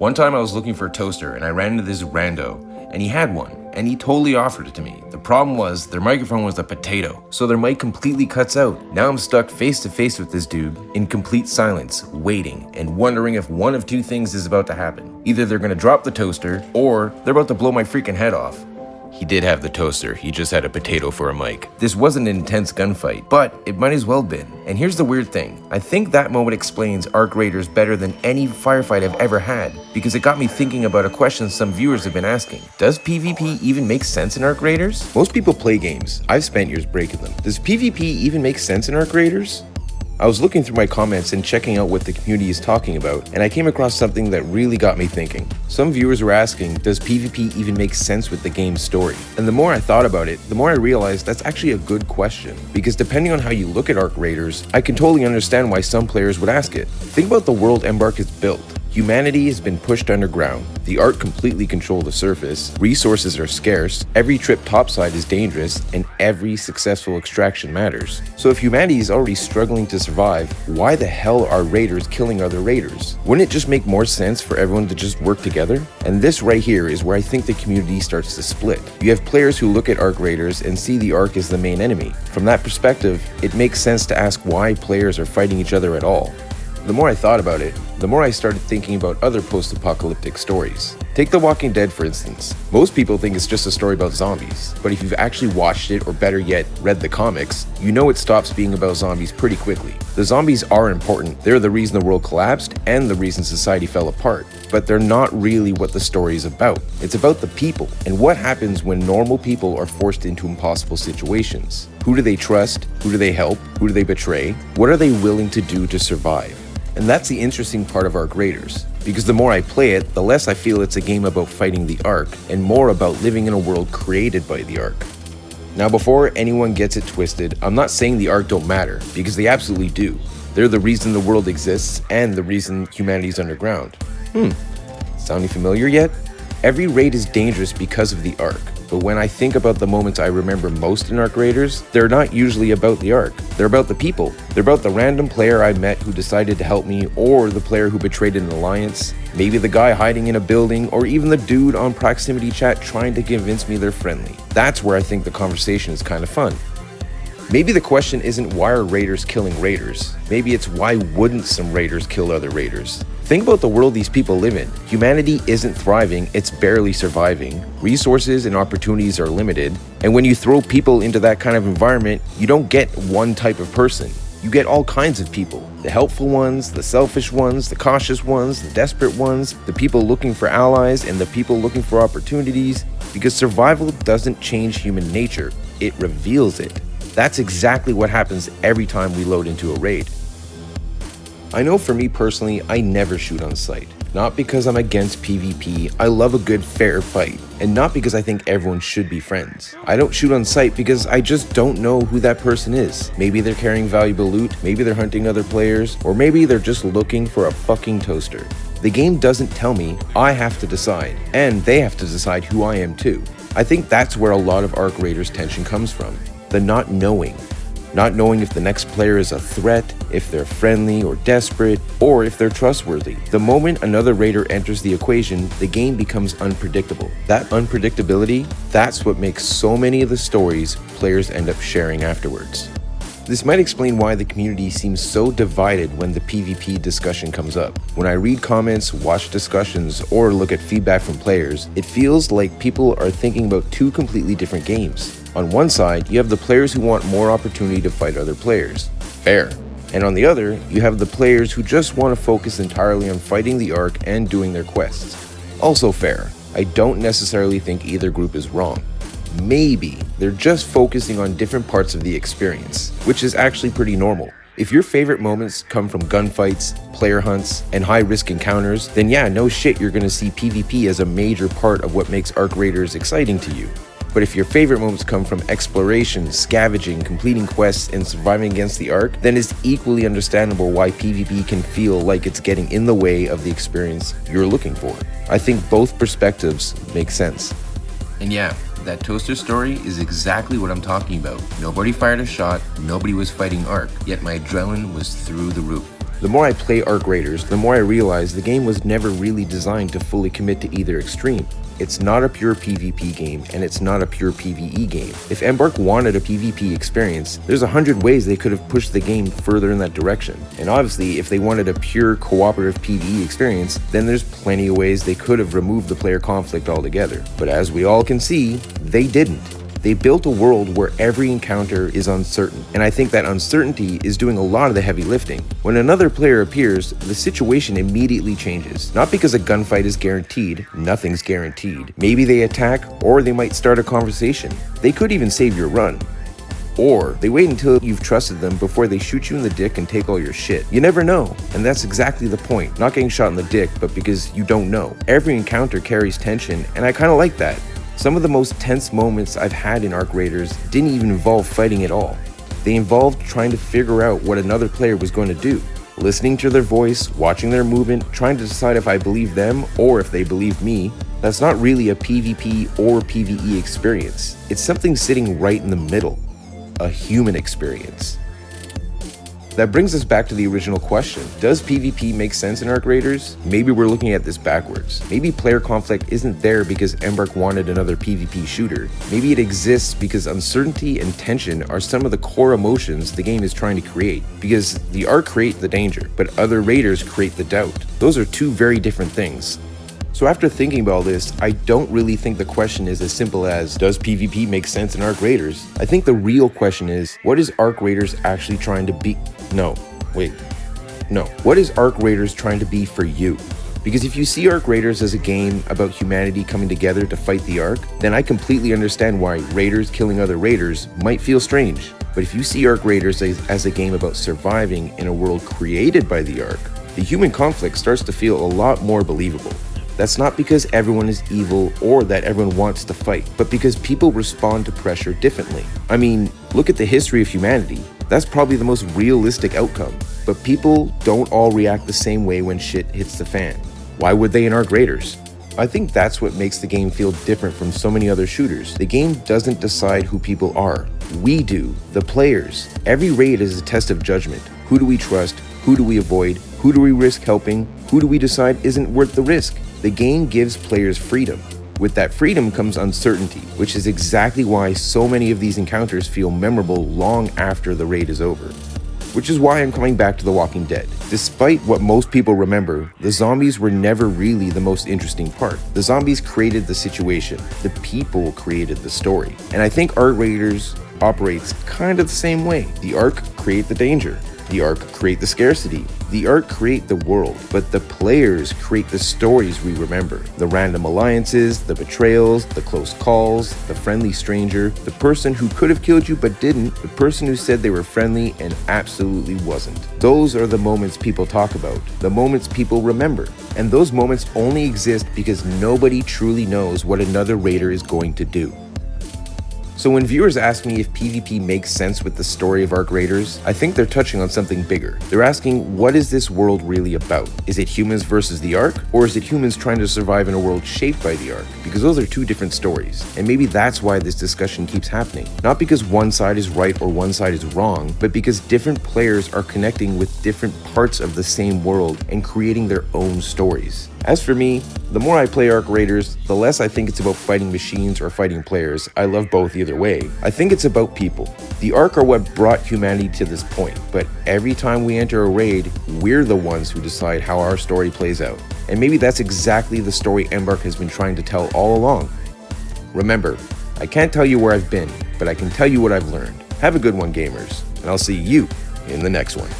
One time I was looking for a toaster and I ran into this rando, and he had one, and he totally offered it to me. The problem was their microphone was a potato, so their mic completely cuts out. Now I'm stuck face to face with this dude in complete silence, waiting and wondering if one of two things is about to happen. Either they're gonna drop the toaster, or they're about to blow my freaking head off. He did have the toaster, he just had a potato for a mic. This wasn't an intense gunfight, but it might as well have been. And here's the weird thing, I think that moment explains Arc Raiders better than any firefight I've ever had, because it got me thinking about a question some viewers have been asking. Does PvP even make sense in Arc Raiders? Most people play games, I've spent years breaking them. Does PvP even make sense in Arc Raiders? I was looking through my comments and checking out what the community is talking about, and I came across something that really got me thinking. Some viewers were asking, does PvP even make sense with the game's story? And the more I thought about it, the more I realized that's actually a good question. Because depending on how you look at Arc Raiders, I can totally understand why some players would ask it. Think about the world Embark is built. Humanity has been pushed underground, the Ark completely control the surface, resources are scarce, every trip topside is dangerous, and every successful extraction matters. So if humanity is already struggling to survive, why the hell are raiders killing other raiders? Wouldn't it just make more sense for everyone to just work together? And this right here is where I think the community starts to split. You have players who look at Arc Raiders and see the Ark as the main enemy. From that perspective, it makes sense to ask why players are fighting each other at all. The more I thought about it, the more I started thinking about other post-apocalyptic stories. Take The Walking Dead for instance. Most people think it's just a story about zombies, but if you've actually watched it, or better yet, read the comics, you know it stops being about zombies pretty quickly. The zombies are important, they're the reason the world collapsed and the reason society fell apart, but they're not really what the story is about. It's about the people, and what happens when normal people are forced into impossible situations. Who do they trust? Who do they help? Who do they betray? What are they willing to do to survive? And that's the interesting part of Arc Raiders, because the more I play it, the less I feel it's a game about fighting the Ark, and more about living in a world created by the Ark. Now before anyone gets it twisted, I'm not saying the Ark don't matter, because they absolutely do. They're the reason the world exists, and the reason humanity's underground. Sounding familiar yet? Every raid is dangerous because of the Ark. But when I think about the moments I remember most in Arc Raiders, they're not usually about the Ark. They're about the people. They're about the random player I met who decided to help me, or the player who betrayed an alliance, maybe the guy hiding in a building, or even the dude on proximity chat trying to convince me they're friendly. That's where I think the conversation is kind of fun. Maybe the question isn't why are raiders killing raiders? Maybe it's why wouldn't some raiders kill other raiders? Think about the world these people live in. Humanity isn't thriving, it's barely surviving. Resources and opportunities are limited. And when you throw people into that kind of environment, you don't get one type of person. You get all kinds of people. The helpful ones, the selfish ones, the cautious ones, the desperate ones, the people looking for allies, and the people looking for opportunities. Because survival doesn't change human nature, it reveals it. That's exactly what happens every time we load into a raid. I know for me personally, I never shoot on sight. Not because I'm against PvP, I love a good fair fight. And not because I think everyone should be friends. I don't shoot on sight because I just don't know who that person is. Maybe they're carrying valuable loot, maybe they're hunting other players, or maybe they're just looking for a fucking toaster. The game doesn't tell me, I have to decide. And they have to decide who I am too. I think that's where a lot of Arc Raiders tension comes from. The not knowing. Not knowing if the next player is a threat, if they're friendly or desperate, or if they're trustworthy. The moment another raider enters the equation, the game becomes unpredictable. That unpredictability, that's what makes so many of the stories players end up sharing afterwards. This might explain why the community seems so divided when the PvP discussion comes up. When I read comments, watch discussions, or look at feedback from players, it feels like people are thinking about two completely different games. On one side, you have the players who want more opportunity to fight other players. Fair. And on the other, you have the players who just want to focus entirely on fighting the Ark and doing their quests. Also fair. I don't necessarily think either group is wrong. Maybe they're just focusing on different parts of the experience, which is actually pretty normal. If your favorite moments come from gunfights, player hunts, and high-risk encounters, then yeah, no shit you're gonna see PvP as a major part of what makes Arc Raiders exciting to you. But if your favorite moments come from exploration, scavenging, completing quests, and surviving against the Ark, then it's equally understandable why PvP can feel like it's getting in the way of the experience you're looking for. I think both perspectives make sense. And yeah, that toaster story is exactly what I'm talking about. Nobody fired a shot, nobody was fighting Ark, yet my adrenaline was through the roof. The more I play Arc Raiders, the more I realize the game was never really designed to fully commit to either extreme. It's not a pure PvP game, and it's not a pure PvE game. If Embark wanted a PvP experience, there's 100 ways they could have pushed the game further in that direction. And obviously, if they wanted a pure cooperative PvE experience, then there's plenty of ways they could have removed the player conflict altogether. But as we all can see, they didn't. They built a world where every encounter is uncertain, and I think that uncertainty is doing a lot of the heavy lifting. When another player appears, the situation immediately changes. Not because a gunfight is guaranteed, nothing's guaranteed. Maybe they attack, or they might start a conversation. They could even save your run. Or they wait until you've trusted them before they shoot you in the dick and take all your shit. You never know, and that's exactly the point. Not getting shot in the dick, but because you don't know. Every encounter carries tension, and I kinda like that. Some of the most tense moments I've had in Arc Raiders didn't even involve fighting at all. They involved trying to figure out what another player was going to do. Listening to their voice, watching their movement, trying to decide if I believe them or if they believe me. That's not really a PvP or PvE experience. It's something sitting right in the middle. A human experience. That brings us back to the original question. Does PvP make sense in Arc Raiders? Maybe we're looking at this backwards. Maybe player conflict isn't there because Embark wanted another PvP shooter. Maybe it exists because uncertainty and tension are some of the core emotions the game is trying to create. Because the Arc create the danger, but other raiders create the doubt. Those are two very different things. So after thinking about all this, I don't really think the question is as simple as, does PvP make sense in Arc Raiders? I think the real question is, what is Arc Raiders actually trying to be? What is Arc Raiders trying to be for you? Because if you see Arc Raiders as a game about humanity coming together to fight the Arc, then I completely understand why raiders killing other raiders might feel strange. But if you see Arc Raiders as a game about surviving in a world created by the Arc, the human conflict starts to feel a lot more believable. That's not because everyone is evil or that everyone wants to fight, but because people respond to pressure differently. I mean, look at the history of humanity. That's probably the most realistic outcome. But people don't all react the same way when shit hits the fan. Why would they in Arc Raiders? I think that's what makes the game feel different from so many other shooters. The game doesn't decide who people are. We do, the players. Every raid is a test of judgment. Who do we trust? Who do we avoid? Who do we risk helping? Who do we decide isn't worth the risk? The game gives players freedom. With that freedom comes uncertainty, which is exactly why so many of these encounters feel memorable long after the raid is over. Which is why I'm coming back to The Walking Dead. Despite what most people remember, the zombies were never really the most interesting part. The zombies created the situation. The people created the story. And I think Arc Raiders operates kind of the same way. The Arc create the danger. The Arc create the scarcity. The Arc create the world, but the players create the stories we remember. The random alliances, the betrayals, the close calls, the friendly stranger, the person who could have killed you but didn't, the person who said they were friendly and absolutely wasn't. Those are the moments people talk about, the moments people remember. And those moments only exist because nobody truly knows what another raider is going to do. So when viewers ask me if PvP makes sense with the story of Arc Raiders, I think they're touching on something bigger. They're asking, what is this world really about? Is it humans versus the Arc? Or is it humans trying to survive in a world shaped by the Arc? Because those are two different stories. And maybe that's why this discussion keeps happening. Not because one side is right or one side is wrong, but because different players are connecting with different parts of the same world and creating their own stories. As for me, the more I play Arc Raiders, the less I think it's about fighting machines or fighting players. I love both either way. I think it's about people. The Arc are what brought humanity to this point, but every time we enter a raid, we're the ones who decide how our story plays out. And maybe that's exactly the story Embark has been trying to tell all along. Remember, I can't tell you where I've been, but I can tell you what I've learned. Have a good one, gamers, and I'll see you in the next one.